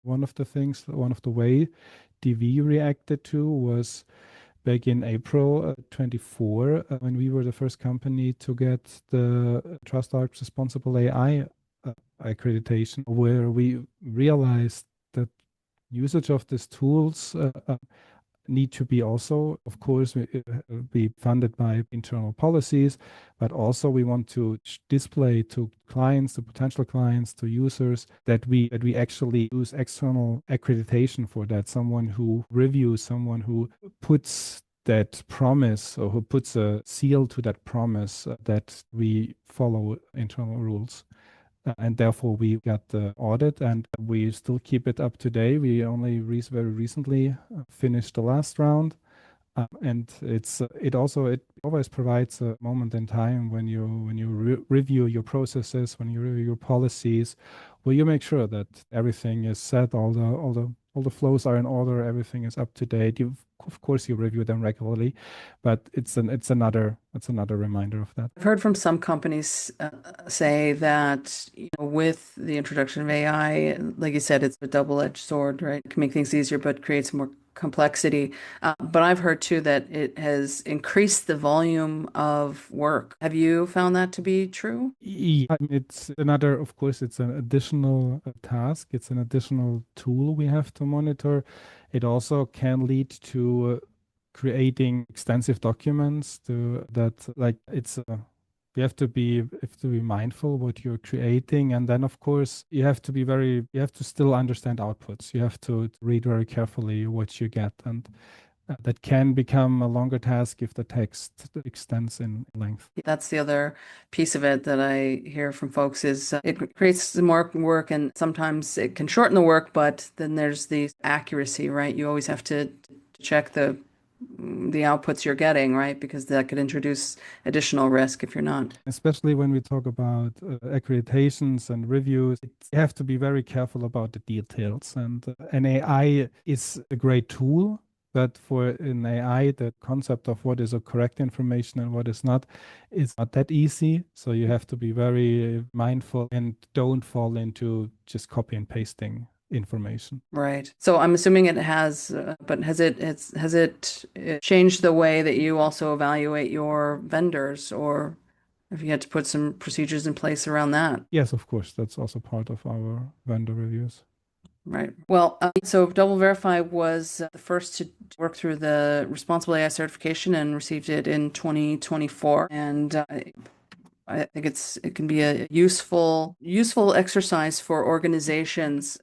One of the things, one of the way DV reacted to was back in April 24, when we were the first company to get the TrustArc Responsible AI accreditation, where we realized that usage of these tools need to be also, of course, be funded by internal policies, but also we want to display to clients, to potential clients, to users that we actually use external accreditation for that. Someone who reviews, someone who puts that promise or who puts a seal to that promise that we follow internal rules. And therefore, we got the audit and we still keep it up to date. We only very recently finished the last round. And it always provides a moment in time when you review your processes, when you review your policies, where you make sure that everything is set, all the flows are in order, everything is up to date. Of course, you review them regularly, but it's another reminder of that. I've heard from some companies say that with the introduction of AI, like you said, it's a double-edged sword, right? It can make things easier, but creates more complexity. But I've heard too that it has increased the volume of work. Have you found that to be true? Yeah, it's another, of course, it's an additional task. It's an additional tool we have to monitor. It also can lead to creating extensive documents you have to be mindful what you're creating, and then of course you have to still understand outputs. You have to read very carefully what you get, and that can become a longer task if the text extends in length. That's the other piece of it that I hear from folks is it creates more work, and sometimes it can shorten the work, but then there's the accuracy, right? You always have to check the outputs you're getting, right? Because that could introduce additional risk if you're not. Especially when we talk about accreditations and reviews, you have to be very careful about the details. And an AI is a great tool, but for an AI, the concept of what is a correct information and what is not is not that easy. So you have to be very mindful and don't fall into just copy and pasting information. Right. So I'm assuming it has, but has it changed the way that you also evaluate your vendors, or have you had to put some procedures in place around that? Yes, of course. That's also part of our vendor reviews. Right. Well, so DoubleVerify was the first to work through the Responsible AI certification and received it in 2024. And I think it can be a useful exercise for organizations